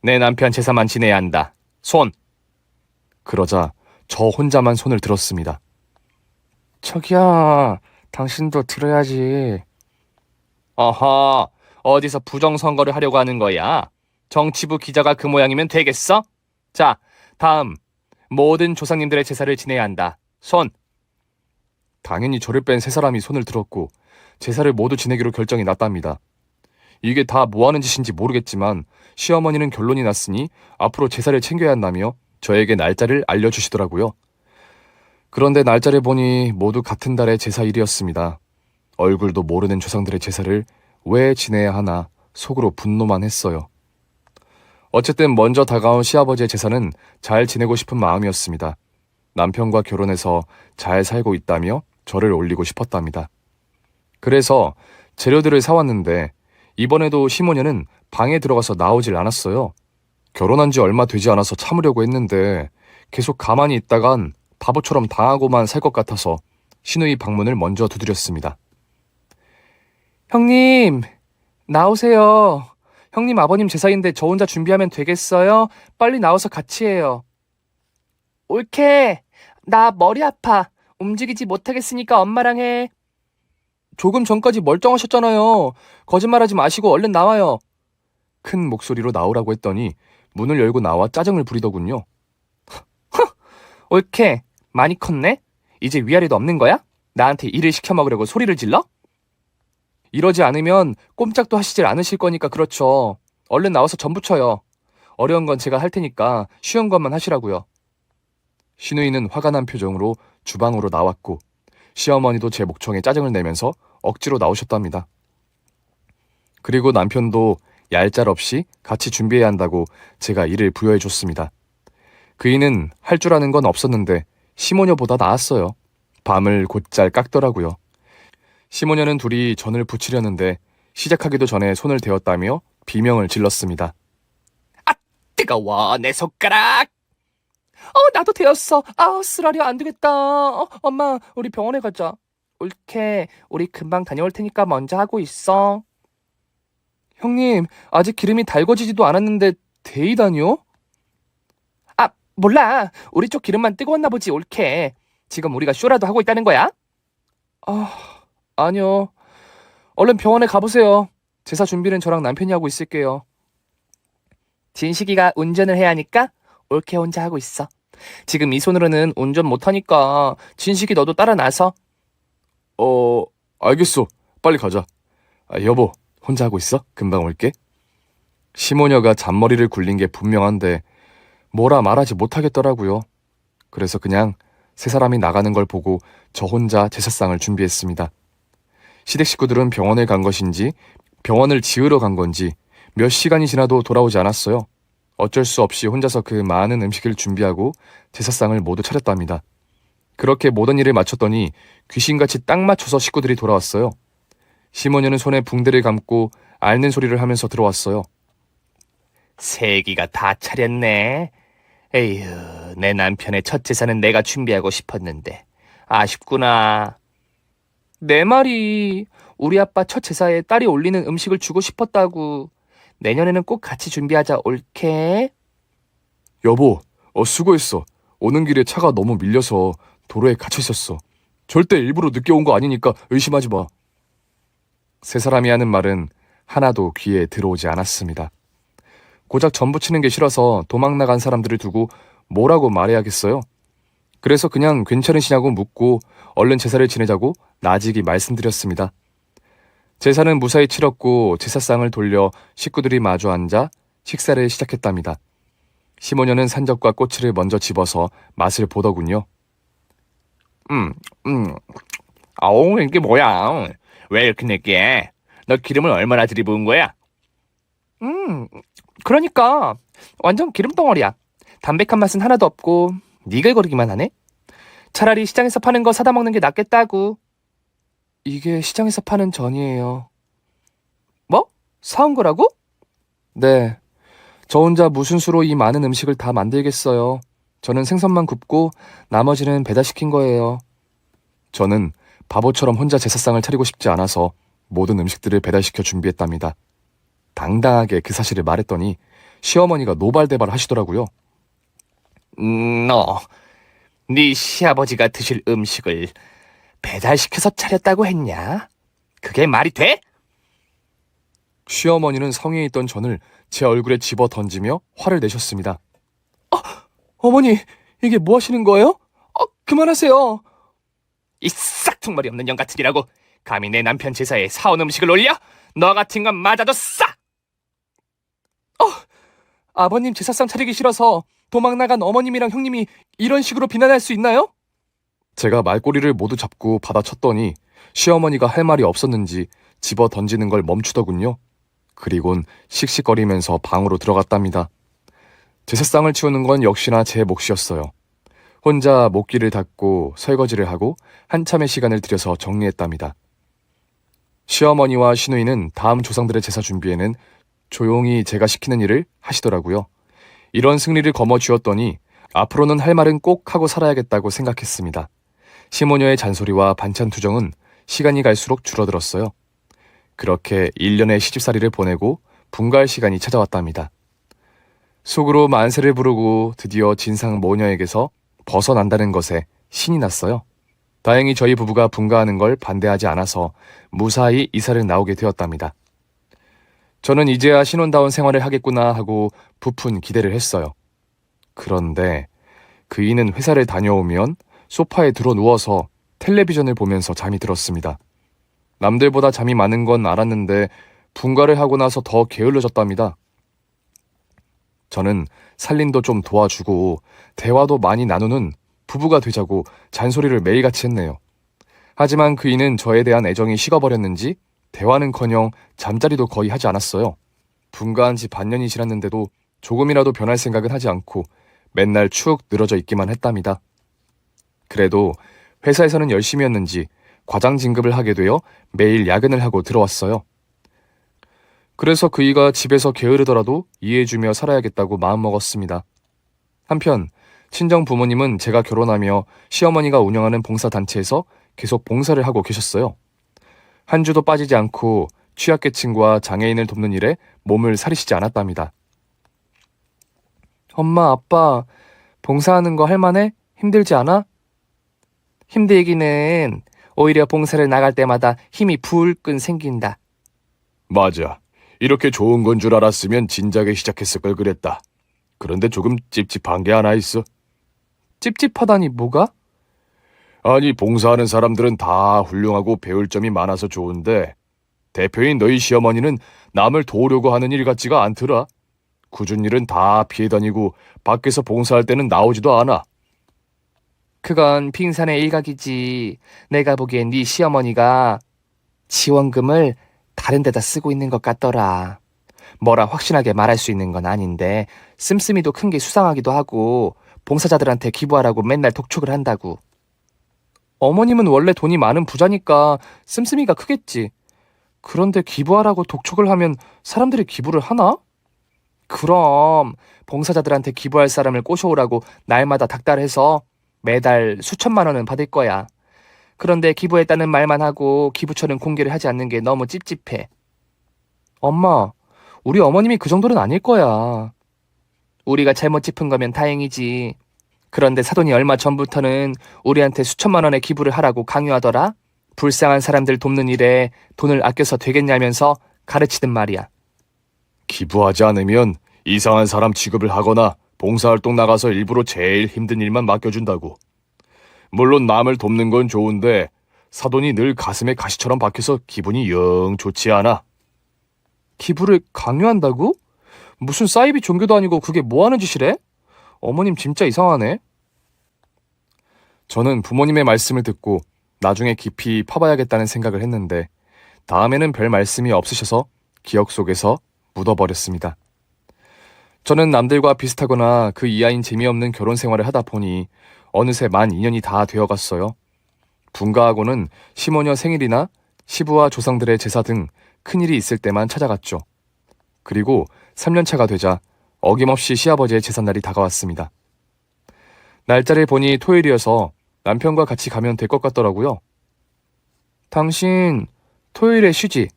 내 남편 제사만 지내야 한다. 손! 그러자 저 혼자만 손을 들었습니다. 저기야, 당신도 들어야지. 어허, 어디서 부정선거를 하려고 하는 거야? 정치부 기자가 그 모양이면 되겠어? 자, 다음. 모든 조상님들의 제사를 지내야 한다. 손! 당연히 저를 뺀 세 사람이 손을 들었고 제사를 모두 지내기로 결정이 났답니다. 이게 다 뭐하는 짓인지 모르겠지만 시어머니는 결론이 났으니 앞으로 제사를 챙겨야 한다며 저에게 날짜를 알려주시더라고요. 그런데 날짜를 보니 모두 같은 달의 제사일이었습니다. 얼굴도 모르는 조상들의 제사를 왜 지내야 하나 속으로 분노만 했어요. 어쨌든 먼저 다가온 시아버지의 제사는 잘 지내고 싶은 마음이었습니다. 남편과 결혼해서 잘 살고 있다며 저를 올리고 싶었답니다. 그래서 재료들을 사왔는데 이번에도 시모녀는 방에 들어가서 나오질 않았어요. 결혼한 지 얼마 되지 않아서 참으려고 했는데 계속 가만히 있다간 바보처럼 당하고만 살 것 같아서 시누이 방문을 먼저 두드렸습니다. 형님, 나오세요. 형님 아버님 제사인데 저 혼자 준비하면 되겠어요? 빨리 나와서 같이 해요. 옳게. 나 머리 아파. 움직이지 못하겠으니까 엄마랑 해. 조금 전까지 멀쩡하셨잖아요. 거짓말하지 마시고 얼른 나와요. 큰 목소리로 나오라고 했더니 문을 열고 나와 짜증을 부리더군요. 옳게. 많이 컸네? 이제 위아래도 없는 거야? 나한테 일을 시켜 먹으려고 소리를 질러? 이러지 않으면 꼼짝도 하시질 않으실 거니까 그렇죠. 얼른 나와서 전 부쳐요. 어려운 건 제가 할 테니까 쉬운 것만 하시라고요. 시누이는 화가 난 표정으로 주방으로 나왔고 시어머니도 제 목청에 짜증을 내면서 억지로 나오셨답니다. 그리고 남편도 얄짤없이 같이 준비해야 한다고 제가 일을 부여해 줬습니다. 그이는 할 줄 아는 건 없었는데 시모녀보다 나았어요. 밤을 곧잘 깎더라고요. 시모녀는 둘이 전을 부치려는데 시작하기도 전에 손을 대었다며 비명을 질렀습니다. 아, 뜨거워, 내 손가락! 나도 데웠어. 쓰라려, 안 되겠다. 엄마, 우리 병원에 가자. 옳게, 우리 금방 다녀올 테니까 먼저 하고 있어. 형님, 아직 기름이 달궈지지도 않았는데 데이다니요? 몰라. 우리 쪽 기름만 뜨거웠나 보지, 옳게. 지금 우리가 쇼라도 하고 있다는 거야? 아니요. 얼른 병원에 가보세요. 제사 준비는 저랑 남편이 하고 있을게요. 진식이가 운전을 해야 하니까 옳게 혼자 하고 있어. 지금 이 손으로는 운전 못하니까 진식이 너도 따라 나서. 알겠어. 빨리 가자. 여보, 혼자 하고 있어? 금방 올게. 시모녀가 잔머리를 굴린 게 분명한데 뭐라 말하지 못하겠더라고요. 그래서 그냥 세 사람이 나가는 걸 보고 저 혼자 제사상을 준비했습니다. 시댁 식구들은 병원에 간 것인지 병원을 지으러 간 건지 몇 시간이 지나도 돌아오지 않았어요. 어쩔 수 없이 혼자서 그 많은 음식을 준비하고 제사상을 모두 차렸답니다. 그렇게 모든 일을 마쳤더니 귀신같이 딱 맞춰서 식구들이 돌아왔어요. 시모녀는 손에 붕대를 감고 앓는 소리를 하면서 들어왔어요. 세기가 다 차렸네. 에휴, 내 남편의 첫 제사는 내가 준비하고 싶었는데 아쉽구나. 내 말이 우리 아빠 첫 제사에 딸이 올리는 음식을 주고 싶었다고. 내년에는 꼭 같이 준비하자, 옳게? 여보, 수고했어. 오는 길에 차가 너무 밀려서 도로에 갇혀 있었어. 절대 일부러 늦게 온 거 아니니까 의심하지 마. 세 사람이 하는 말은 하나도 귀에 들어오지 않았습니다. 고작 전 부치는 게 싫어서 도망 나간 사람들을 두고 뭐라고 말해야겠어요? 그래서 그냥 괜찮으시냐고 묻고 얼른 제사를 지내자고 나직이 말씀드렸습니다. 제사는 무사히 치렀고 제사상을 돌려 식구들이 마주 앉아 식사를 시작했답니다. 시모녀는 산적과 꼬치를 먼저 집어서 맛을 보더군요. 아우, 이게 뭐야? 왜 이렇게 느끼해? 너 기름을 얼마나 들이부은 거야? 그러니까 완전 기름 덩어리야. 담백한 맛은 하나도 없고 니글거리기만 하네. 차라리 시장에서 파는 거 사다 먹는 게 낫겠다고. 이게 시장에서 파는 전이에요. 뭐? 사온 거라고? 네. 저 혼자 무슨 수로 이 많은 음식을 다 만들겠어요. 저는 생선만 굽고 나머지는 배달시킨 거예요. 저는 바보처럼 혼자 제사상을 차리고 싶지 않아서 모든 음식들을 배달시켜 준비했답니다. 당당하게 그 사실을 말했더니 시어머니가 노발대발 하시더라고요. 너, 네 시아버지가 드실 음식을 배달시켜서 차렸다고 했냐? 그게 말이 돼? 시어머니는 성에 있던 전을 제 얼굴에 집어 던지며 화를 내셨습니다. 어머니, 이게 뭐 하시는 거예요? 그만하세요. 이 싹퉁머리 없는 년 같으니라고 감히 내 남편 제사에 사온 음식을 올려? 너 같은 건 맞아도 싸! 아버님 제사상 차리기 싫어서 도망 나간 어머님이랑 형님이 이런 식으로 비난할 수 있나요? 제가 말꼬리를 모두 잡고 받아쳤더니 시어머니가 할 말이 없었는지 집어 던지는 걸 멈추더군요. 그리곤 씩씩거리면서 방으로 들어갔답니다. 제사상을 치우는 건 역시나 제 몫이었어요. 혼자 목기를 닦고 설거지를 하고 한참의 시간을 들여서 정리했답니다. 시어머니와 시누이는 다음 조상들의 제사 준비에는 조용히 제가 시키는 일을 하시더라고요. 이런 승리를 거머쥐었더니 앞으로는 할 말은 꼭 하고 살아야겠다고 생각했습니다. 시모녀의 잔소리와 반찬 투정은 시간이 갈수록 줄어들었어요. 그렇게 1년의 시집살이를 보내고 분가할 시간이 찾아왔답니다. 속으로 만세를 부르고 드디어 진상 모녀에게서 벗어난다는 것에 신이 났어요. 다행히 저희 부부가 분가하는 걸 반대하지 않아서 무사히 이사를 나오게 되었답니다. 저는 이제야 신혼다운 생활을 하겠구나 하고 부푼 기대를 했어요. 그런데 그이는 회사를 다녀오면 소파에 들어 누워서 텔레비전을 보면서 잠이 들었습니다. 남들보다 잠이 많은 건 알았는데 분가를 하고 나서 더 게을러졌답니다. 저는 살림도 좀 도와주고 대화도 많이 나누는 부부가 되자고 잔소리를 매일같이 했네요. 하지만 그이는 저에 대한 애정이 식어버렸는지 대화는커녕 잠자리도 거의 하지 않았어요. 분가한 지 반년이 지났는데도 조금이라도 변할 생각은 하지 않고 맨날 축 늘어져 있기만 했답니다. 그래도 회사에서는 열심히 했는지 과장 진급을 하게 되어 매일 야근을 하고 들어왔어요. 그래서 그이가 집에서 게으르더라도 이해해주며 살아야겠다고 마음먹었습니다. 한편 친정 부모님은 제가 결혼하며 시어머니가 운영하는 봉사단체에서 계속 봉사를 하고 계셨어요. 한 주도 빠지지 않고 취약계층과 장애인을 돕는 일에 몸을 사리시지 않았답니다. 엄마, 아빠, 봉사하는 거 할만해? 힘들지 않아? 힘들기는 오히려 봉사를 나갈 때마다 힘이 불끈 생긴다. 맞아. 이렇게 좋은 건 줄 알았으면 진작에 시작했을 걸 그랬다. 그런데 조금 찝찝한 게 하나 있어. 찝찝하다니 뭐가? 아니, 봉사하는 사람들은 다 훌륭하고 배울 점이 많아서 좋은데 대표인 너희 시어머니는 남을 도우려고 하는 일 같지가 않더라. 굳은 일은 다 피해 다니고 밖에서 봉사할 때는 나오지도 않아. 그건 빙산의 일각이지. 내가 보기엔 네 시어머니가 지원금을 다른 데다 쓰고 있는 것 같더라. 뭐라 확신하게 말할 수 있는 건 아닌데 씀씀이도 큰 게 수상하기도 하고 봉사자들한테 기부하라고 맨날 독촉을 한다고. 어머님은 원래 돈이 많은 부자니까 씀씀이가 크겠지. 그런데 기부하라고 독촉을 하면 사람들이 기부를 하나? 그럼 봉사자들한테 기부할 사람을 꼬셔오라고 날마다 닥달해서 매달 수천만 원은 받을 거야. 그런데 기부했다는 말만 하고 기부처는 공개를 하지 않는 게 너무 찝찝해. 엄마, 우리 어머님이 그 정도는 아닐 거야. 우리가 잘못 짚은 거면 다행이지. 그런데 사돈이 얼마 전부터는 우리한테 수천만 원의 기부를 하라고 강요하더라. 불쌍한 사람들 돕는 일에 돈을 아껴서 되겠냐면서 가르치든 말이야. 기부하지 않으면 이상한 사람 취급을 하거나 봉사활동 나가서 일부러 제일 힘든 일만 맡겨준다고. 물론 남을 돕는 건 좋은데 사돈이 늘 가슴에 가시처럼 박혀서 기분이 영 좋지 않아. 기부를 강요한다고? 무슨 사이비 종교도 아니고 그게 뭐 하는 짓이래? 어머님 진짜 이상하네. 저는 부모님의 말씀을 듣고 나중에 깊이 파봐야겠다는 생각을 했는데 다음에는 별 말씀이 없으셔서 기억 속에서 묻어버렸습니다. 저는 남들과 비슷하거나 그 이하인 재미없는 결혼 생활을 하다 보니 어느새 만 2년이 다 되어갔어요. 분가하고는 시모녀 생일이나 시부와 조상들의 제사 등 큰일이 있을 때만 찾아갔죠. 그리고 3년차가 되자 어김없이 시아버지의 제삿날이 다가왔습니다. 날짜를 보니 토요일이어서 남편과 같이 가면 될 것 같더라고요. 당신 토요일에 쉬지?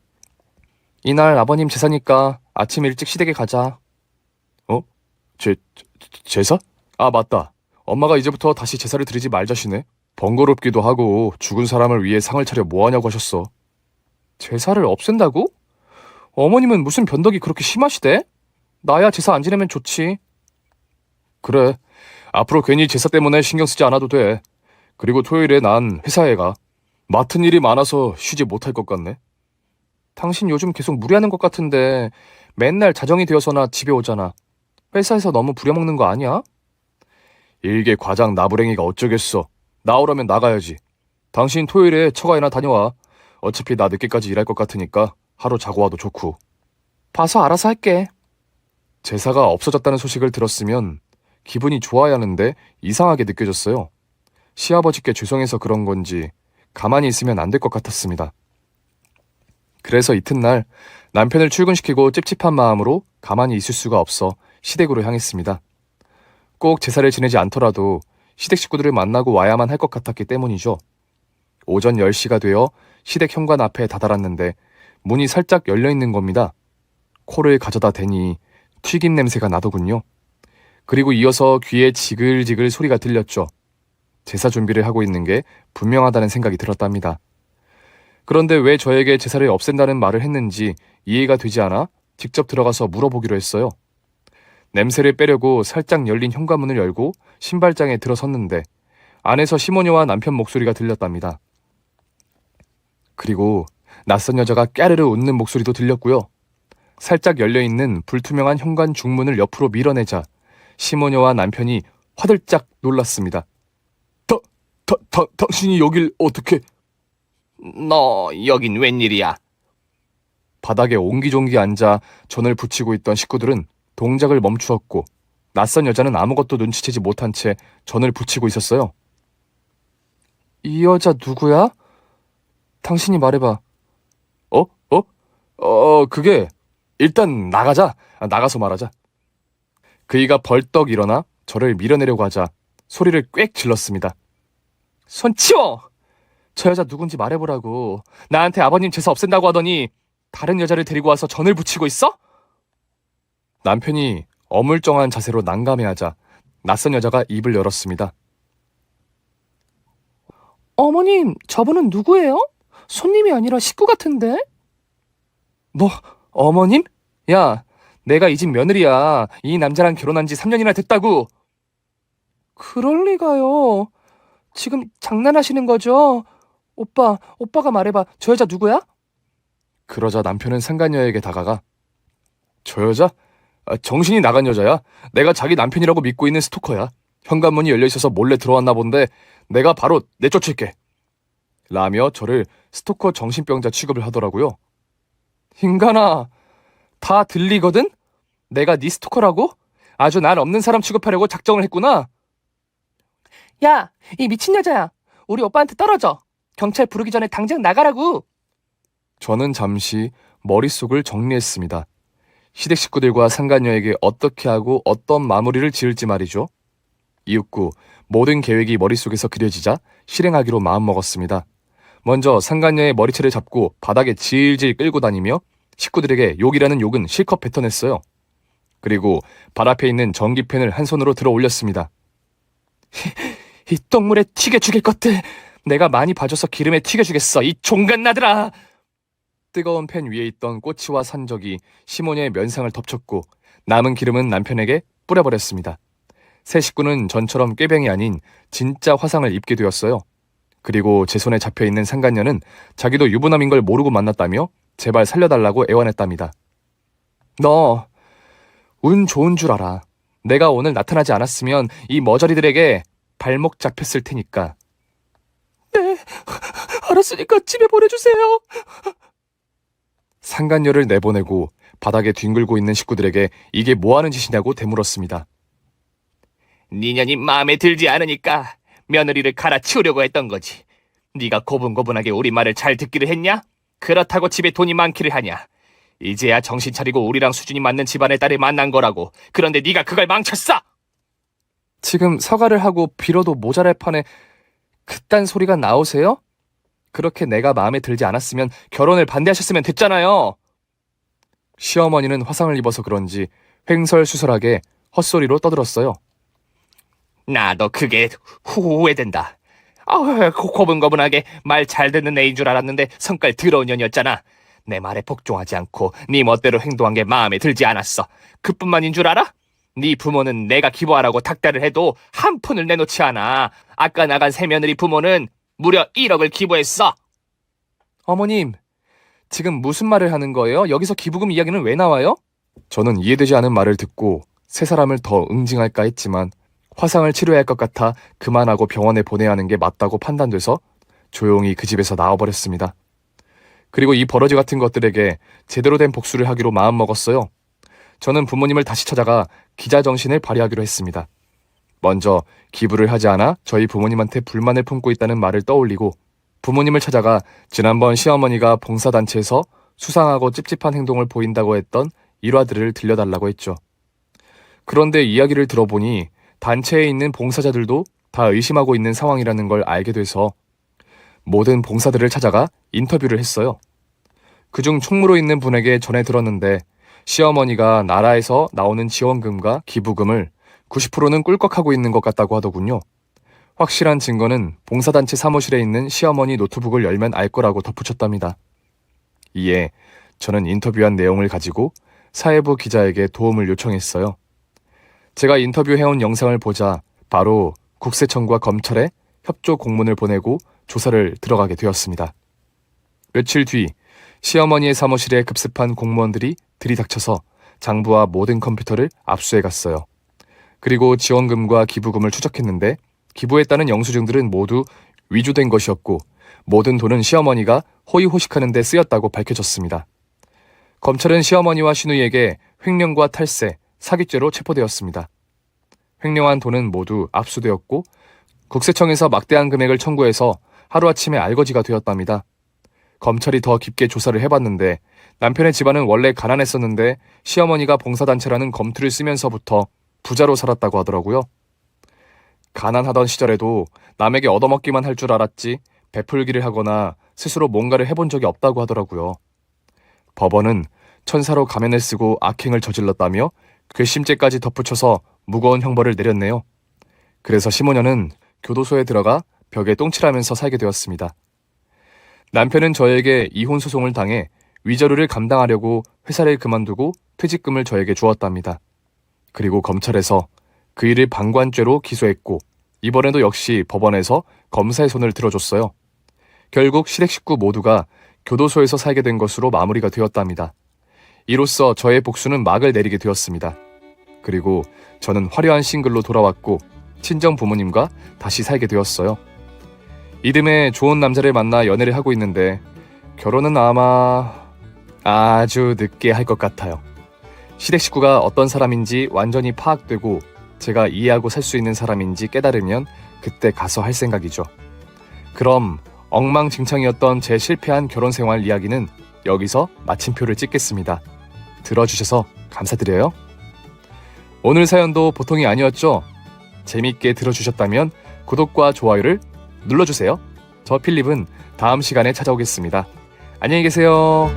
이날 아버님 제사니까 아침 일찍 시댁에 가자. 제사? 아, 맞다. 엄마가 이제부터 다시 제사를 드리지 말자시네. 번거롭기도 하고 죽은 사람을 위해 상을 차려 뭐하냐고 하셨어. 제사를 없앤다고? 어머님은 무슨 변덕이 그렇게 심하시대? 나야 제사 안 지내면 좋지. 그래. 앞으로 괜히 제사 때문에 신경 쓰지 않아도 돼. 그리고 토요일에 난 회사에 가. 맡은 일이 많아서 쉬지 못할 것 같네. 당신 요즘 계속 무리하는 것 같은데 맨날 자정이 되어서나 집에 오잖아. 회사에서 너무 부려먹는 거 아니야? 일개 과장 나부랭이가 어쩌겠어. 나오라면 나가야지. 당신 토요일에 처가에나 다녀와. 어차피 나 늦게까지 일할 것 같으니까 하루 자고 와도 좋고. 봐서 알아서 할게. 제사가 없어졌다는 소식을 들었으면 기분이 좋아야 하는데 이상하게 느껴졌어요. 시아버지께 죄송해서 그런 건지 가만히 있으면 안 될 것 같았습니다. 그래서 이튿날 남편을 출근시키고 찝찝한 마음으로 가만히 있을 수가 없어 시댁으로 향했습니다. 꼭 제사를 지내지 않더라도 시댁 식구들을 만나고 와야만 할 것 같았기 때문이죠. 오전 10시가 되어 시댁 현관 앞에 다다랐는데 문이 살짝 열려있는 겁니다. 코를 가져다 대니 튀김 냄새가 나더군요. 그리고 이어서 귀에 지글지글 소리가 들렸죠. 제사 준비를 하고 있는 게 분명하다는 생각이 들었답니다. 그런데 왜 저에게 제사를 없앤다는 말을 했는지 이해가 되지 않아 직접 들어가서 물어보기로 했어요. 냄새를 빼려고 살짝 열린 현관문을 열고 신발장에 들어섰는데 안에서 시모녀와 남편 목소리가 들렸답니다. 그리고 낯선 여자가 까르르 웃는 목소리도 들렸고요. 살짝 열려있는 불투명한 현관 중문을 옆으로 밀어내자 시모녀와 남편이 화들짝 놀랐습니다. 당신이 여길 어떻게... 너 여긴 웬일이야? 바닥에 옹기종기 앉아 전을 붙이고 있던 식구들은 동작을 멈추었고 낯선 여자는 아무것도 눈치채지 못한 채 전을 붙이고 있었어요. 이 여자 누구야? 당신이 말해봐. 그게... 일단 나가자. 나가서 말하자. 그이가 벌떡 일어나 저를 밀어내려고 하자 소리를 꽥 질렀습니다. 손 치워! 저 여자 누군지 말해보라고. 나한테 아버님 제사 없앤다고 하더니 다른 여자를 데리고 와서 전을 붙이고 있어? 남편이 어물쩡한 자세로 난감해하자 낯선 여자가 입을 열었습니다. 어머님, 저분은 누구예요? 손님이 아니라 식구 같은데? 뭐, 어머님? 야, 내가 이 집 며느리야. 이 남자랑 결혼한 지 3년이나 됐다고. 그럴 리가요. 지금 장난하시는 거죠? 오빠가 말해봐. 저 여자 누구야? 그러자 남편은 상간녀에게 다가가 저 여자? 정신이 나간 여자야. 내가 자기 남편이라고 믿고 있는 스토커야. 현관문이 열려있어서 몰래 들어왔나 본데 내가 바로 내쫓을게. 라며 저를 스토커 정신병자 취급을 하더라고요. 인간아, 다 들리거든? 내가 네 스토커라고? 아주 날 없는 사람 취급하려고 작정을 했구나. 야, 이 미친 여자야. 우리 오빠한테 떨어져. 경찰 부르기 전에 당장 나가라고. 저는 잠시 머릿속을 정리했습니다. 시댁 식구들과 상간녀에게 어떻게 하고 어떤 마무리를 지을지 말이죠. 이윽고 모든 계획이 머릿속에서 그려지자 실행하기로 마음먹었습니다. 먼저 상간녀의 머리채를 잡고 바닥에 질질 끌고 다니며 식구들에게 욕이라는 욕은 실컷 뱉어냈어요. 그리고 발 앞에 있는 전기펜을 한 손으로 들어 올렸습니다. 이 똥물에 튀겨 죽일 것들! 내가 많이 봐줘서 기름에 튀겨 주겠어, 이 종갓나들아! 뜨거운 팬 위에 있던 꼬치와 산적이 시모니의 면상을 덮쳤고 남은 기름은 남편에게 뿌려버렸습니다. 새 식구는 전처럼 꾀병이 아닌 진짜 화상을 입게 되었어요. 그리고 제 손에 잡혀있는 상간녀는 자기도 유부남인 걸 모르고 만났다며 제발 살려달라고 애원했답니다. 너 운 좋은 줄 알아. 내가 오늘 나타나지 않았으면 이 머저리들에게 발목 잡혔을 테니까. 네, 알았으니까 집에 보내주세요. 상간녀를 내보내고 바닥에 뒹굴고 있는 식구들에게 이게 뭐하는 짓이냐고 되물었습니다. 니년이 마음에 들지 않으니까 며느리를 갈아치우려고 했던 거지. 네가 고분고분하게 우리 말을 잘 듣기를 했냐? 그렇다고 집에 돈이 많기를 하냐? 이제야 정신 차리고 우리랑 수준이 맞는 집안의 딸을 만난 거라고. 그런데 네가 그걸 망쳤어! 지금 사과를 하고 빌어도 모자랄 판에 그딴 소리가 나오세요? 그렇게 내가 마음에 들지 않았으면 결혼을 반대하셨으면 됐잖아요. 시어머니는 화상을 입어서 그런지 횡설수설하게 헛소리로 떠들었어요. 나도 그게 후회된다. 고분고분하게 말 잘 듣는 애인 줄 알았는데 성깔 더러운 년이었잖아. 내 말에 복종하지 않고 네 멋대로 행동한 게 마음에 들지 않았어. 그뿐만인 줄 알아? 네 부모는 내가 기부하라고 닥달을 해도 한 푼을 내놓지 않아. 아까 나간 새며느리 부모는 무려 1억을 기부했어. 어머님, 지금 무슨 말을 하는 거예요? 여기서 기부금 이야기는 왜 나와요? 저는 이해되지 않은 말을 듣고 세 사람을 더 응징할까 했지만 화상을 치료해야 할 것 같아 그만하고 병원에 보내야 하는 게 맞다고 판단돼서 조용히 그 집에서 나와버렸습니다. 그리고 이 버러지 같은 것들에게 제대로 된 복수를 하기로 마음먹었어요. 저는 부모님을 다시 찾아가 기자 정신을 발휘하기로 했습니다. 먼저 기부를 하지 않아 저희 부모님한테 불만을 품고 있다는 말을 떠올리고 부모님을 찾아가 지난번 시어머니가 봉사단체에서 수상하고 찝찝한 행동을 보인다고 했던 일화들을 들려달라고 했죠. 그런데 이야기를 들어보니 단체에 있는 봉사자들도 다 의심하고 있는 상황이라는 걸 알게 돼서 모든 봉사들을 찾아가 인터뷰를 했어요. 그중 총무로 있는 분에게 전해 들었는데 시어머니가 나라에서 나오는 지원금과 기부금을 90%는 꿀꺽하고 있는 것 같다고 하더군요. 확실한 증거는 봉사단체 사무실에 있는 시어머니 노트북을 열면 알 거라고 덧붙였답니다. 이에 저는 인터뷰한 내용을 가지고 사회부 기자에게 도움을 요청했어요. 제가 인터뷰해온 영상을 보자 바로 국세청과 검찰에 협조 공문을 보내고 조사를 들어가게 되었습니다. 며칠 뒤 시어머니의 사무실에 급습한 공무원들이 들이닥쳐서 장부와 모든 컴퓨터를 압수해갔어요. 그리고 지원금과 기부금을 추적했는데 기부했다는 영수증들은 모두 위조된 것이었고 모든 돈은 시어머니가 호의호식하는 데 쓰였다고 밝혀졌습니다. 검찰은 시어머니와 시누이에게 횡령과 탈세, 사기죄로 체포되었습니다. 횡령한 돈은 모두 압수되었고 국세청에서 막대한 금액을 청구해서 하루아침에 알거지가 되었답니다. 검찰이 더 깊게 조사를 해봤는데 남편의 집안은 원래 가난했었는데 시어머니가 봉사단체라는 검투를 쓰면서부터 부자로 살았다고 하더라고요. 가난하던 시절에도 남에게 얻어먹기만 할 줄 알았지 베풀기를 하거나 스스로 뭔가를 해본 적이 없다고 하더라고요. 법원은 천사로 가면을 쓰고 악행을 저질렀다며 괘씸죄까지 덧붙여서 무거운 형벌을 내렸네요. 그래서 시모녀는 교도소에 들어가 벽에 똥칠하면서 살게 되었습니다. 남편은 저에게 이혼 소송을 당해 위자료를 감당하려고 회사를 그만두고 퇴직금을 저에게 주었답니다. 그리고 검찰에서 그 일을 방관죄로 기소했고 이번에도 역시 법원에서 검사의 손을 들어줬어요. 결국 시댁 식구 모두가 교도소에서 살게 된 것으로 마무리가 되었답니다. 이로써 저의 복수는 막을 내리게 되었습니다. 그리고 저는 화려한 싱글로 돌아왔고 친정 부모님과 다시 살게 되었어요. 이듬해 좋은 남자를 만나 연애를 하고 있는데 결혼은 아마 아주 늦게 할 것 같아요. 시댁 식구가 어떤 사람인지 완전히 파악되고 제가 이해하고 살 수 있는 사람인지 깨달으면 그때 가서 할 생각이죠. 그럼 엉망진창이었던 제 실패한 결혼 생활 이야기는 여기서 마침표를 찍겠습니다. 들어주셔서 감사드려요. 오늘 사연도 보통이 아니었죠? 재밌게 들어주셨다면 구독과 좋아요를 눌러주세요. 저 필립은 다음 시간에 찾아오겠습니다. 안녕히 계세요.